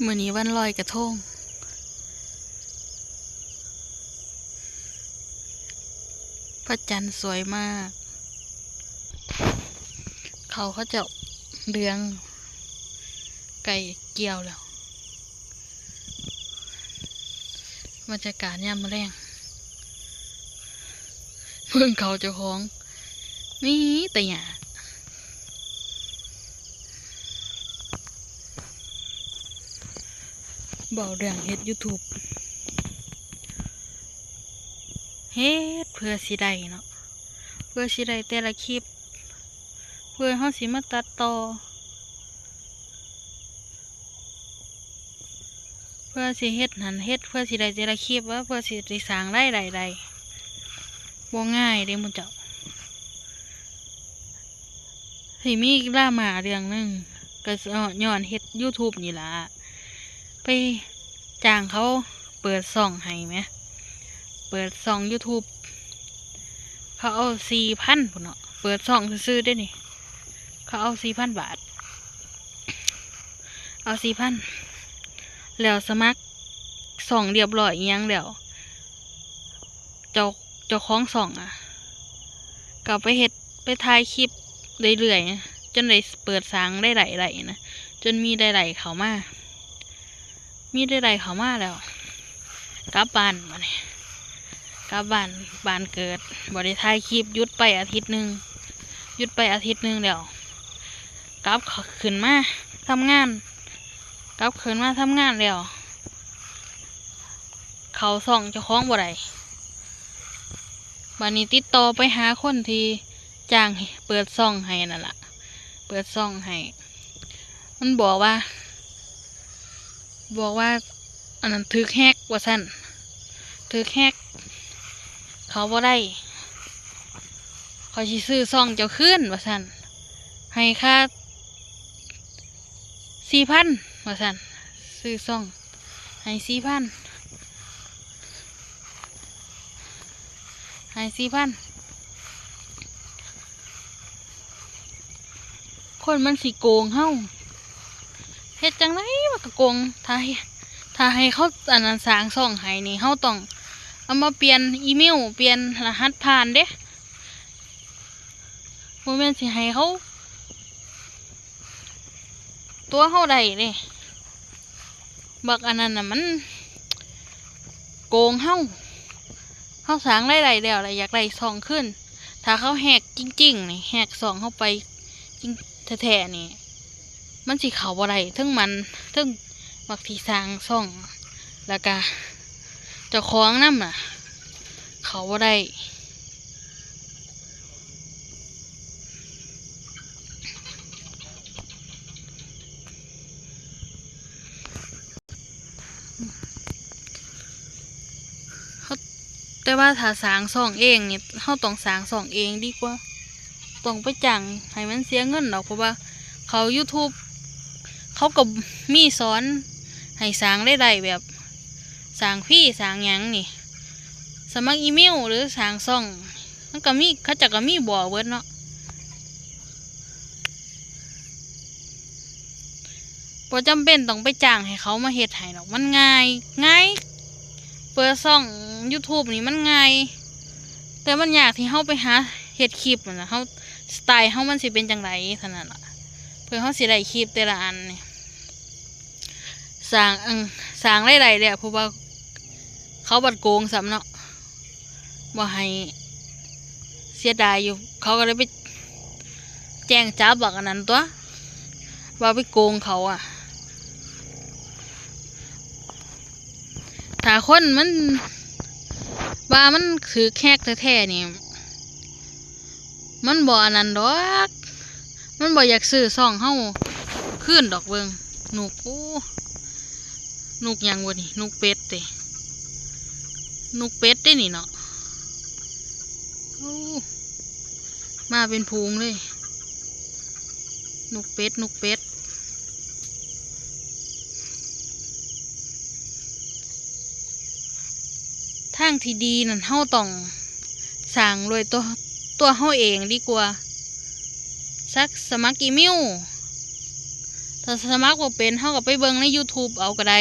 มื้อนี้วันลอยกระทงพระจันทร์สวยมากเขาจะเลี้ยงไก่เกี่ยวแล้วบรรยากาศยามมื้อแลงเพิ่งเขาเจ้าของนี่แต่หยาเบาเรื่องเฮ็ด YouTube เฮ็ดเพื่อสิได้เนาะเพื่อสิได้แต่ละคลิปเพื่อเฮาสิมาตัดต่อเพื่อสิเฮ็ดหันเฮ็ดเพื่อสิได้แต่ละคลิปว่าเพื่อสิได้สร้างรายได้ได้บ่ง่ายเด้หมู่เจ้าสิมีดราม่าเรื่องนึงก็ย้อนเฮ็ด YouTube นี่ล่ะไปจ้างเขาเปิดช่องให้แหมเปิดช่อง YouTube เขาเอา 4,000 พุ่นเนาะเปิดช่องซื่อๆได้นี่เขาเอา 4,000 บาทเอา 4,000 แล้วสมัครช่องเรียบร้อยอีหยังแล้วเจ้าของช่องก็ไปเฮ็ดไปถ่ายคลิปเรื่อยๆจนได้เปิดสร้างได้หลายๆนะจนมีได้หลายเข้ามาแล้วกลับบ้านมาเนี่ยกลับบ้านเกิดบ่ได้ถ่ายคลิปหยุดไปอาทิตย์หนึ่งแล้วกลับขึ้นมาทำงานแล้วเขาส่องเจ้าของบ่ได้บัดนี้ติดต่อไปหาคนที่จ้างเปิดช่องให้นั่นล่ะเปิดช่องให้มันบอกว่าอันนั้นถูกแฮกว่าซั่นถูกแฮกเขาบ่ได้เขาสิซื้อช่องเจ้าคืนว่าซั่นให้ค่า 4,000 ว่าซั่นซื้อช่องให้ 4,000 คนมันสิโกงเฮาเฮ็ดจังไดมันก็โกงถ้าให้เขาอันนั้นสร้างช่องให้นี่เฮาต้องเอามาเปลี่ยนอีเมลเปลี่ยนรหัสผ่านเด้บ่แม่นสิให้เขาตัวเฮาได้เด้บักอันนั้นน่ะมันโกงเฮาสร้างรายได้แล้วอยากได้ช่องขึ้นถ้าเขาแฮกจริงๆนี่แฮกช่องเฮาไปจริงแท้ๆนี่มันสิเข้าบ่ได้ถึงบักที่สร้างช่องแล้วก็เจ้าของนำเขาบ่ได้แต่ว่าถ้าสร้างช่องเองนี่เฮาต้องสร้างช่องเองดีกว่าต้องไปจ้างให้มันเสียเงินดอกเพราะว่าเขา YouTube เขาก็มีสอนให้สร้างได้แบบสร้างฟรีสร้างหยังนี่สมัครอีเมลหรือสร้างช่องมันก็มีเขาจะก็มีบอกเบิดเนาะบ่จำเป็นต้องไปจ้างให้เขามาเฮ็ดให้ดอกมันง่ายเปิดช่อง YouTube นี่มันง่ายแต่มันยากที่เฮาไปหาเฮ็ดคลิปนั่นน่ะเฮาสไตล์เฮามันสิเป็นจังไดเท่านั้นล่ะเพื่อเฮาสิได้คลิปแต่ละอันนี่สร้างรายได้แล้วเพราะว่าเขาบัดโกงซ้ำเนาะบ่ให้เสียดายอยู่เขาก็เลยไปแจ้งจับบักอันนั้นตัวว่าไปโกงเขาถ้าคนมันว่ามันคือแฮกแท้ๆนี่มันบ่อันนั้นดอกมันบ่อยากซื้อช่องเฮาคืนดอกเบิ่งหนูกหยังวะนี่นุกเป็ดเด้นุกเป็ดได้นี่เนาะมาเป็นพูงเลยนุกเป็ดทางที่ดีนั่นเฮาต้องสร้างโดยตัวเฮาเองดีกว่าสักสมัครอีเมลถ้า สมัครบ่เป็นเฮาก็ไปเบิ่งใน YouTube เอาก็ได้